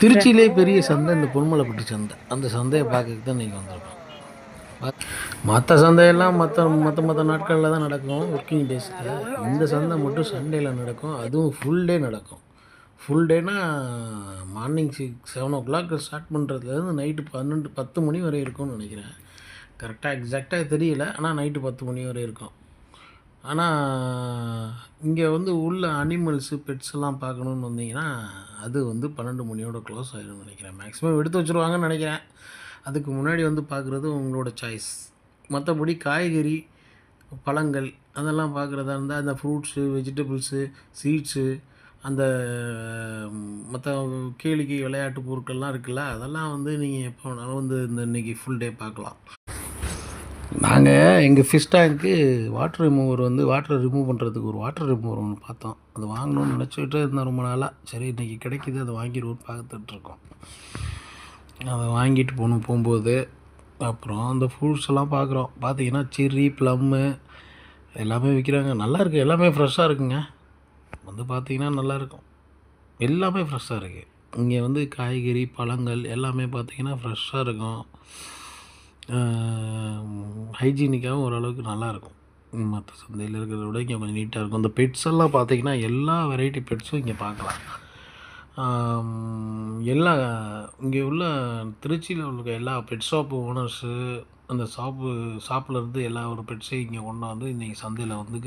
திருச்சியிலே பெரிய சந்தை இந்த பொன்மலைப்பட்டி சந்தை. அந்த சந்தைய பார்க்கறதுக்கு தான் இன்னைக்கு வந்திருக்கோம். மற்ற சந்தையெல்லாம் மற்ற மற்ற மற்ற நாட்களில் தான் நடக்கும் ஒர்க்கிங் டேஸில். இந்த சந்தை மட்டும் சண்டேயில் நடக்கும். அதுவும் ஃபுல் டே நடக்கும். ஃபுல் டேனா மார்னிங் 7 o'clock ஸ்டார்ட் பண்ணுறதுலேருந்து நைட்டு 10 மணி வரை இருக்கும்னு நினைக்கிறேன். கரெக்டாக எக்ஸாக்டாக தெரியல. ஆனால் நைட்டு 10 மணி வரை இருக்கும். ஆனால் இங்கே வந்து உள்ள அனிமல்ஸு பெட்ஸ் எல்லாம் பார்க்கணுன்னு வந்தீங்கன்னா அது வந்து 12 மணியோட க்ளோஸ் ஆகிடும்னு நினைக்கிறேன். மேக்ஸிமம் எடுத்து வச்சுருவாங்கன்னு நினைக்கிறேன். அதுக்கு முன்னாடி வந்து பார்க்குறது உங்களோட சாய்ஸ். மற்றபடி காய்கறி, பழங்கள் அதெல்லாம் பார்க்குறதா இருந்தால் அந்த ஃப்ரூட்ஸு, வெஜிடபிள்ஸு, சீட்ஸு, அந்த மற்ற கேளிக்கை விளையாட்டு பொருட்கள்லாம் இருக்குல்ல, அதெல்லாம் வந்து நீங்கள் எப்போ வேணாலும் வந்து இன்றைக்கி ஃபுல் டே பார்க்கலாம். நாங்கள் எங்கள் ஃபிஷ் டேங்க்கு வாட்டர் ரிமூவர் வந்து வாட்டரை ரிமூவ் பண்ணுறதுக்கு ஒரு வாட்டர் ரிமூவர் ஒன்று பார்த்தோம். அது வாங்கணும்னு நினச்சிக்கிட்டே இருந்தேன் ரொம்ப நாளாக. சரி இன்றைக்கி கிடைக்கிது, அதை வாங்கிடுவோம் பார்த்துட்ருக்கோம். அதை வாங்கிட்டு போகும்போது அப்புறம் அந்த ஃப்ரூட்ஸ் எல்லாம் பார்க்குறோம். பார்த்தீங்கன்னா செர்ரி, ப்ளம்மு எல்லாமே விற்கிறாங்க. நல்லா இருக்குது, எல்லாமே ஃப்ரெஷ்ஷாக இருக்குங்க. வந்து பார்த்தீங்கன்னா நல்லாயிருக்கும். எல்லாமே ஃப்ரெஷ்ஷாக இருக்குது. இங்கே வந்து காய்கறி, பழங்கள் எல்லாமே பார்த்தீங்கன்னா ஃப்ரெஷ்ஷாக இருக்கும். ஹைஜீனிக்காகவும் ஓரளவுக்கு நல்லாயிருக்கும். மற்ற சந்தையில் இருக்கிறத விட இங்கே கொஞ்சம் நீட்டாக இருக்கும். அந்த பெட்ஸ் எல்லாம் பார்த்தீங்கன்னா எல்லா வெரைட்டி பெட்ஸும் இங்கே பார்க்கலாம். எல்லா இங்கே உள்ள திருச்சியில் உள்ள எல்லா பெட் ஷாப்பு ஓனர்ஸு அந்த ஷாப்புலேருந்து எல்லா ஒரு பெட்ஸையும் இங்கே கொண்டு வந்து இன்றைக்கி சந்தையில் வந்து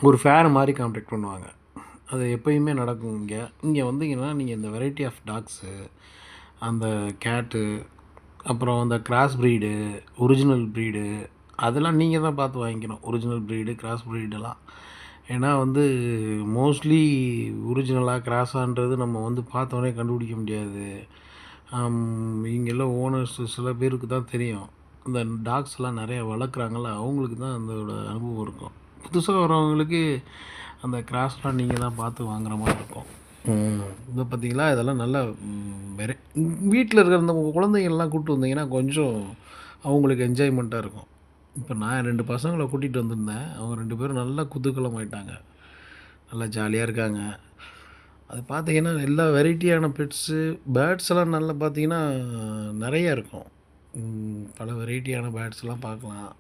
ஒரு ஃபேர் மாதிரி கான்டாக்ட் பண்ணுவாங்க. அது எப்போயுமே நடக்கும் இங்கே. இங்கே வந்தீங்கன்னா நீங்கள் இந்த வெரைட்டி ஆஃப் டாக்ஸு, அந்த கேட்டு, அப்புறம் அந்த கிராஸ் ப்ரீடு, ஒரிஜினல் ப்ரீடு அதெல்லாம் நீங்கள் தான் பார்த்து வாங்கிக்கணும். ஒரிஜினல் ப்ரீடு, கிராஸ் ப்ரீடெல்லாம். ஏன்னா வந்து மோஸ்ட்லி ஒரிஜினலாக கிராஸான்றது நம்ம வந்து பார்த்தோன்னே கண்டுபிடிக்க முடியாது. இங்கெல்லாம் ஓனர்ஸு சில பேருக்கு தான் தெரியும். இந்த டாக்ஸ்லாம் நிறையா வளர்க்குறாங்கள்ல, அவங்களுக்கு தான் அதோட அனுபவம் இருக்கும். புதுசாக வரவங்களுக்கு அந்த கிராஸ்லாம் நீங்கள் தான் பார்த்து வாங்குற மாதிரி இருக்கும். இப்போ பார்த்தீங்களா இதெல்லாம் நல்லா வேற வீட்டில் இருக்கிற இந்த குழந்தைங்கள்லாம் கூப்பிட்டு வந்தீங்கன்னா கொஞ்சம் அவங்களுக்கு என்ஜாய்மெண்ட்டாக இருக்கும். இப்போ நான் 2 பசங்களை கூட்டிகிட்டு வந்திருந்தேன். அவங்க 2 பேரும் நல்லா குதூகலமாயிட்டாங்க. நல்லா ஜாலியாக இருக்காங்க. அது பார்த்தீங்கன்னா எல்லா வெரைட்டியான பெட்ஸு, பேர்ட்ஸ் எல்லாம் நல்லா பார்த்தீங்கன்னா நிறையா இருக்கும். பல வெரைட்டியான பேர்ட்ஸ்லாம் பார்க்கலாம்.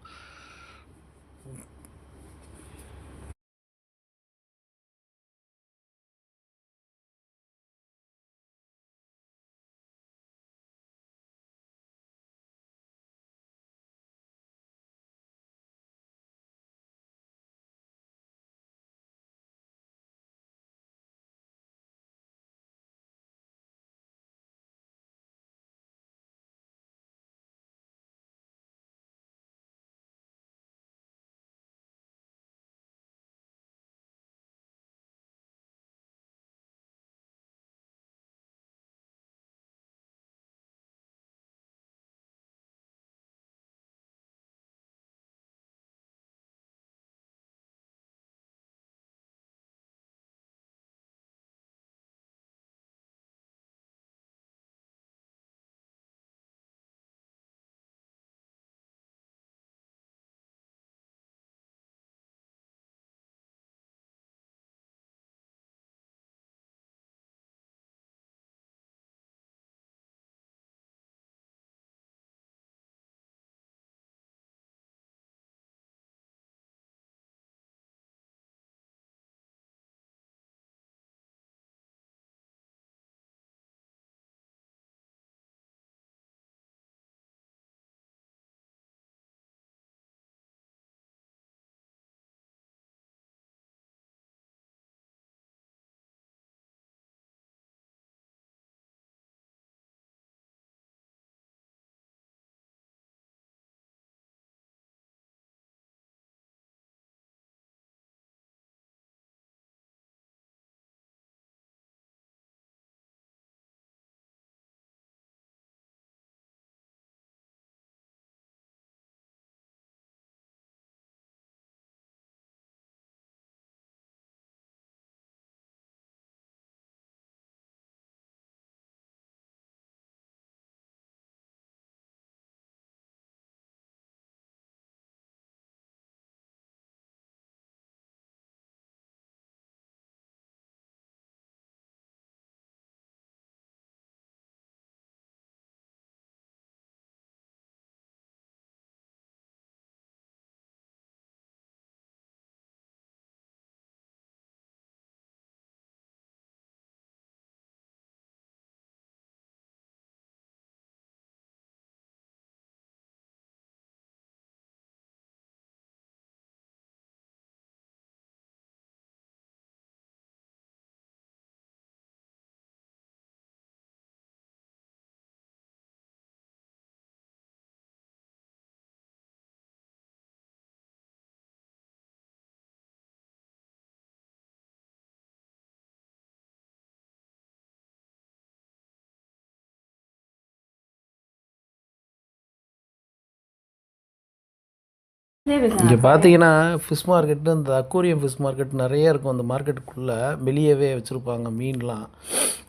இங்கே பார்த்தீங்கன்னா ஃபிஷ் மார்க்கெட்டு இந்த அக்வேரியம் ஃபிஷ் மார்க்கெட் நிறைய இருக்கும். அந்த மார்க்கெட்டுக்குள்ளே வெளியவே வச்சுருப்பாங்க மீன்லாம்.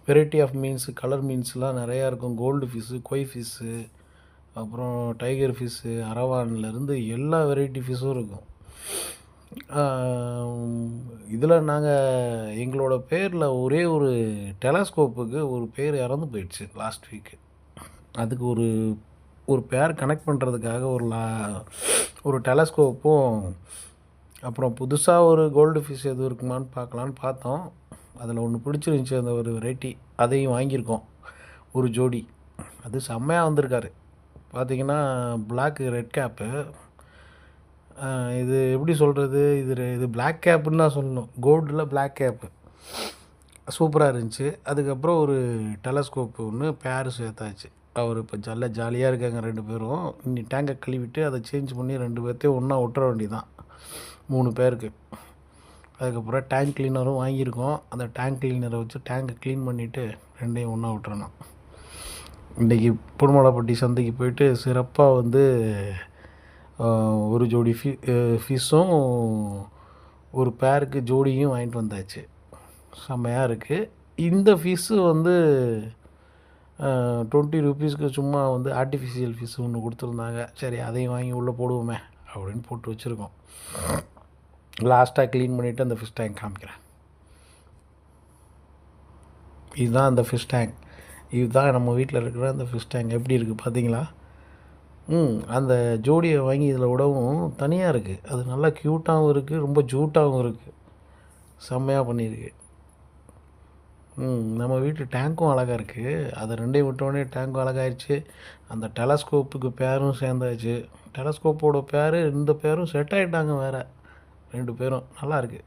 வெரைட்டி ஆஃப் மீன்ஸு, கலர் மீன்ஸ்லாம் நிறையா இருக்கும். கோல்டு ஃபிஷ்ஷு, கொய் ஃபிஷ்ஷு, அப்புறம் டைகர் ஃபிஷ்ஷு, அரவான்லேருந்து எல்லா வெரைட்டி ஃபிஷ்ஷும் இருக்கும். இதில் நாங்கள் எங்களோட பேரில் ஒரே ஒரு டெலஸ்கோப்புக்கு ஒரு பேர் இறந்து போயிடுச்சு லாஸ்ட் வீக்கு. அதுக்கு ஒரு ஒரு பேர் கனெக்ட் பண்ணுறதுக்காக ஒரு டெலஸ்கோப்பும், அப்புறம் புதுசாக ஒரு கோல்டு ஃபிஷ் எதுவும் இருக்குமான்னு பார்க்கலான்னு பார்த்தோம். அதில் ஒன்று பிடிச்சிருந்துச்சி, அந்த ஒரு வெரைட்டி. அதையும் வாங்கியிருக்கோம், ஒரு ஜோடி. அது செம்மையாக வந்திருக்காரு. பார்த்திங்கன்னா பிளாக்கு ரெட் கேப்பு. இது எப்படி சொல்கிறது, இது பிளாக் கேப்புன்னு தான் சொல்லணும். கோல்டில் பிளாக் கேப்பு சூப்பராக இருந்துச்சு. அதுக்கப்புறம் ஒரு டெலஸ்கோப்பு ஒன்று பேர் சேர்த்தாச்சு. அவர் இப்போ ஜாலியாக இருக்காங்க 2 பேரும். இன்னி டேங்கை கழுவிட்டு அதை சேஞ்ச் பண்ணி 2 பேர்த்தையும் ஒன்றா விட்டுற வேண்டியதான், 3 பேருக்கு. அதுக்கப்புறம் டேங்க் கிளீனரும் வாங்கியிருக்கோம். அந்த டேங்க் கிளீனரை வச்சு டேங்கை க்ளீன் பண்ணிவிட்டு 2யும் ஒன்றா விட்டுறணும். இன்றைக்கி புடுமலைப்பட்டி சந்தைக்கு போயிட்டு சிறப்பாக வந்து ஒரு ஜோடி ஃபிஷ்ஷும் ஒரு பேருக்கு ஜோடியும் வாங்கிட்டு வந்தாச்சு. செம்மையாக இருக்குது. இந்த ஃபிஷ்ஷு வந்து 20 ருபீஸ்க்கு சும்மா வந்து ஆர்டிஃபிஷியல் ஃபிஷ் ஒன்று கொடுத்துருந்தாங்க. சரி, அதையும் வாங்கி உள்ளே போடுவோமே அப்படின்னு போட்டு வச்சுருக்கோம். லாஸ்ட்டாக க்ளீன் பண்ணிவிட்டு அந்த ஃபிஷ் டேங்க் காமிக்கிறேன். இதுதான் அந்த ஃபிஷ் டேங்க். இதுதான் நம்ம வீட்டில் இருக்கிற அந்த ஃபிஷ் டேங்க். எப்படி இருக்குது பார்த்தீங்களா? அந்த ஜோடியை வாங்கி இதில் விடவும் தனியாக இருக்குது. அது நல்லா க்யூட்டாகவும் இருக்குது, ரொம்ப ஜூட்டாகவும் இருக்குது. செம்மையாக பண்ணியிருக்கு. நம்ம வீட்டு டேங்க்கும் அழகாக இருக்குது. அதை 2யும் விட்டோடனே டேங்க்கும் அழகாயிருச்சு. அந்த டெலஸ்கோப்புக்கு பேரும் சேர்ந்தாச்சு. டெலஸ்கோப்போட பேர் இந்த பேரும் செட் ஆகிட்டாங்க வேறு 2 பேரும். நல்லா இருக்குது.